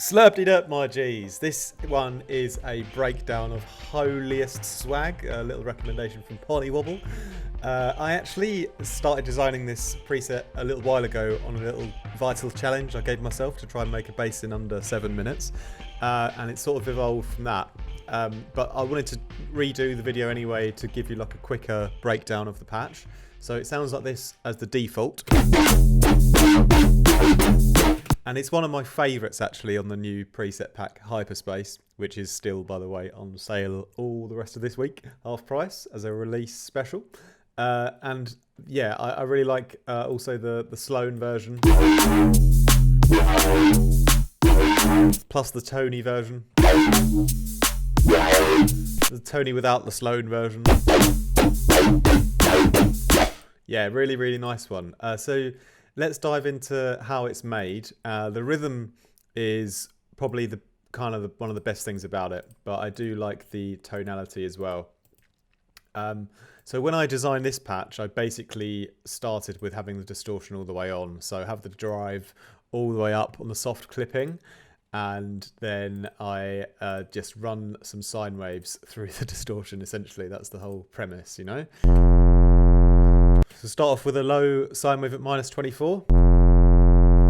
Slurped up, my G's. This one is a breakdown of Holiest Swag, a little recommendation from Polywobble. I actually started designing this preset a little while ago on a little vital challenge I gave myself to try and make a bass in under 7 minutes, and it sort of evolved from that. But I wanted to redo the video anyway to give you like a quicker breakdown of the patch. So it sounds like this as the default. And it's one of my favourites actually on the new preset pack Hyperspace, which is still, by the way, on sale all the rest of this week, half price as a release special. And yeah, I really like also the Sloan version, plus the Tony version, the Tony without the Sloan version. Yeah, really, really nice one. So let's dive into how it's made. The rhythm is probably the one of the best things about it, but I do like the tonality as well. So when I designed this patch, I basically started with having the distortion all the way on. So I have the drive all the way up on the soft clipping, and then I just run some sine waves through the distortion. Essentially, that's the whole premise, you know? So start off with a low sine wave at -24.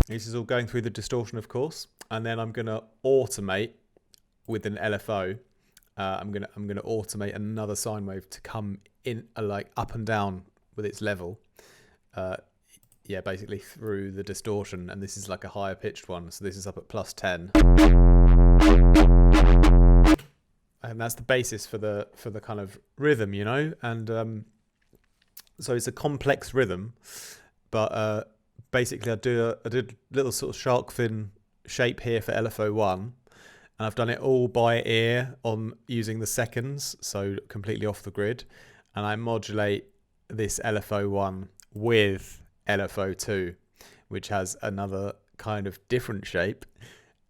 This is all going through the distortion, of course, and then I'm going to automate with an LFO. I'm gonna automate another sine wave to come in like up and down with its level. Yeah, basically through the distortion, and this is like a higher pitched one. So this is up at +10, and that's the basis for the kind of rhythm, you know. And so it's a complex rhythm, but basically I did a little sort of shark fin shape here for LFO1, and I've done it all by ear on using the seconds, so completely off the grid, and I modulate this LFO1 with LFO2, which has another kind of different shape,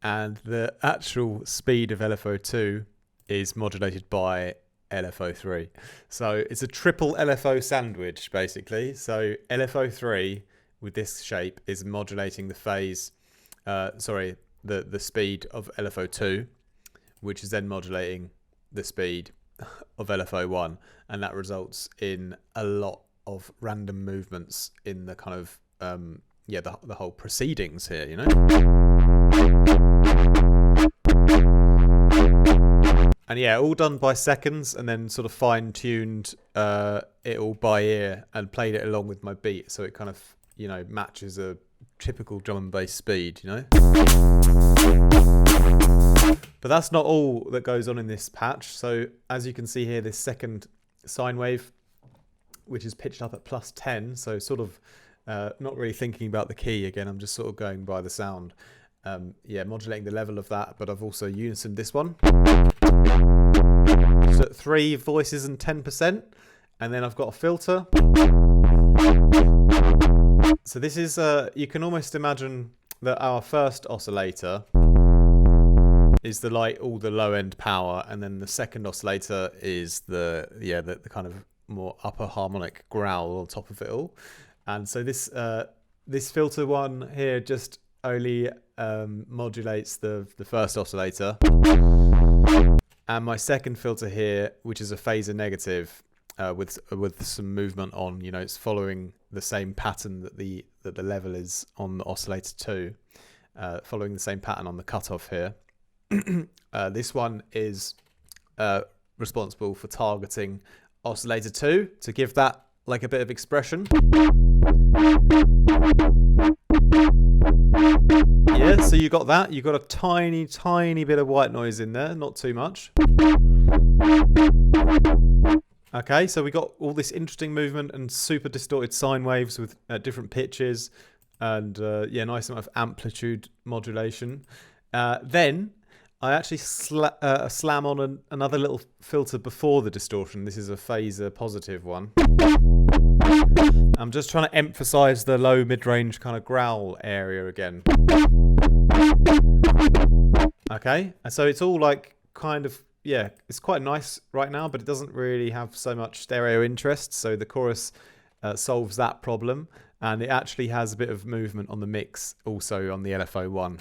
and the actual speed of LFO2 is modulated by LFO3. So it's a triple LFO sandwich basically. So LFO3 with this shape is modulating the phase, the speed of LFO2, which is then modulating the speed of LFO1, and that results in a lot of random movements in the kind of the whole proceedings here, you know. And yeah, all done by seconds, and then sort of fine-tuned it all by ear and played it along with my beat, so it kind of, you know, matches a typical drum and bass speed, you know. But that's not all that goes on in this patch. So as you can see here, this second sine wave, which is pitched up at +10, so sort of not really thinking about the key again, I'm just sort of going by the sound. Yeah, modulating the level of that, but I've also unisoned this one. So 3 voices and 10%, and then I've got a filter. So this is, you can almost imagine that our first oscillator is all the low end power, and then the second oscillator is the kind of more upper harmonic growl on top of it all. And so this this filter one here just only modulates the first oscillator, and my second filter here, which is a phaser negative with some movement on, you know, it's following the same pattern that the level is on the oscillator 2, following the same pattern on the cutoff here. This one is responsible for targeting oscillator 2 to give that like a bit of expression. Yeah, so you got that. You got a tiny bit of white noise in there, not too much. Okay, so we got all this interesting movement and super distorted sine waves with different pitches, and yeah, nice amount of amplitude modulation. Then I actually slam on another little filter before the distortion. This is a phaser positive one. I'm just trying to emphasize the low mid-range kind of growl area again. Okay, and so it's all like kind of, yeah, it's quite nice right now, but it doesn't really have so much stereo interest. So the chorus solves that problem, and it actually has a bit of movement on the mix also on the LFO1.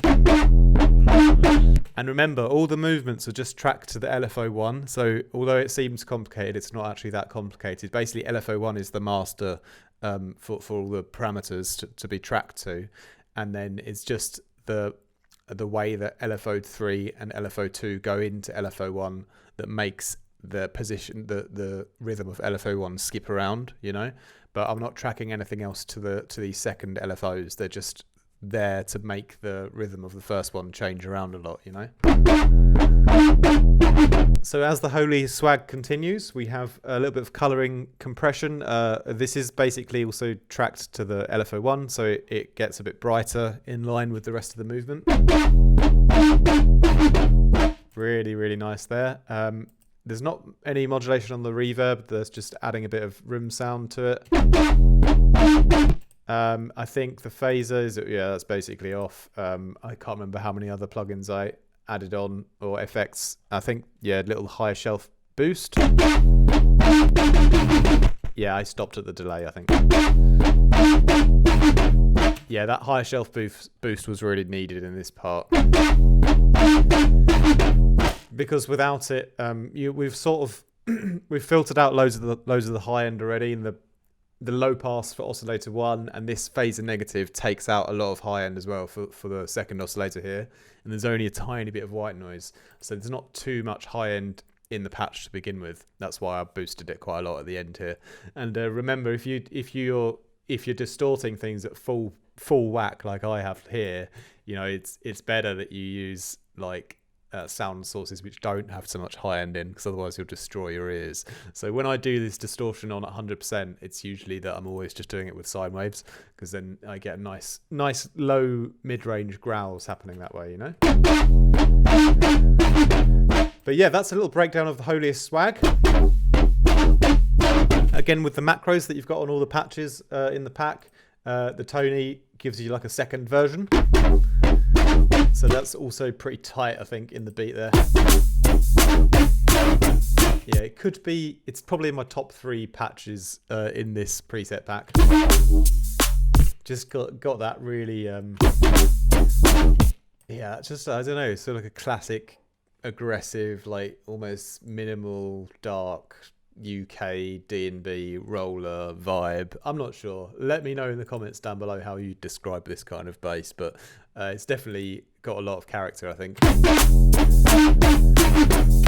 And remember, all the movements are just tracked to the LFO1. So although it seems complicated, it's not actually that complicated. Basically, LFO1 is the master for all the parameters to be tracked to. And then it's just the way that LFO3 and LFO2 go into LFO1 that makes the position, the rhythm of LFO1 skip around, you know. But I'm not tracking anything else to these second LFOs. They're just there to make the rhythm of the first one change around a lot, you know. So as the Holiest Swag continues, we have a little bit of colouring compression. This is basically also tracked to the LFO1, so it gets a bit brighter in line with the rest of the movement. Really, really nice there. There's not any modulation on the reverb. There's just adding a bit of room sound to it. I think the phaser is, yeah, that's basically off. I can't remember how many other plugins I added on, or effects. I think, yeah, little higher shelf boost. Yeah, I stopped at the delay, I think. Yeah, that higher shelf boost was really needed in this part. Because without it, we've sort of we've filtered out loads of the high end already, and the low pass for oscillator 1 and this phaser negative takes out a lot of high end as well for the second oscillator here, and there's only a tiny bit of white noise, so there's not too much high end in the patch to begin with. That's why I boosted it quite a lot at the end here. And remember, if you're distorting things at full whack like I have here, you know, it's better that you use like sound sources which don't have so much high end in, because otherwise you'll destroy your ears. So when I do this distortion on 100%, it's usually that I'm always just doing it with sine waves, because then I get a nice low mid-range growls happening that way, you know. But yeah, that's a little breakdown of the Holiest Swag. Again, with the macros that you've got on all the patches in the pack, the Tony gives you like a second version. So that's also pretty tight, I think, in the beat there. Yeah, it could be, it's probably in my top 3 patches in this preset pack. Just got that really, yeah, just, I don't know, sort of like a classic, aggressive, like almost minimal, dark, UK DNB roller vibe. I'm not sure. Let me know in the comments down below how you describe this kind of bass, but it's definitely got a lot of character, I think.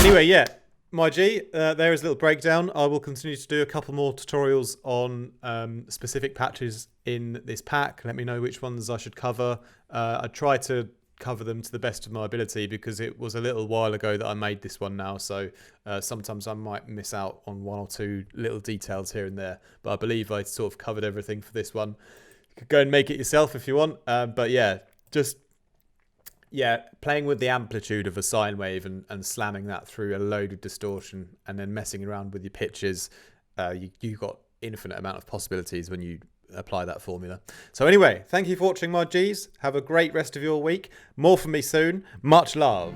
Anyway, yeah, my G, there is a little breakdown. I will continue to do a couple more tutorials on specific patches in this pack. Let me know which ones I should cover. I try to cover them to the best of my ability, because it was a little while ago that I made this one now, so sometimes I might miss out on 1 or 2 little details here and there, but I believe I sort of covered everything for this one. You could go and make it yourself if you want, but yeah, just playing with the amplitude of a sine wave and slamming that through a load of distortion, and then messing around with your pitches, you got infinite amount of possibilities when you apply that formula. So anyway, thank you for watching, my G's. Have a great rest of your week. More from me soon. Much love.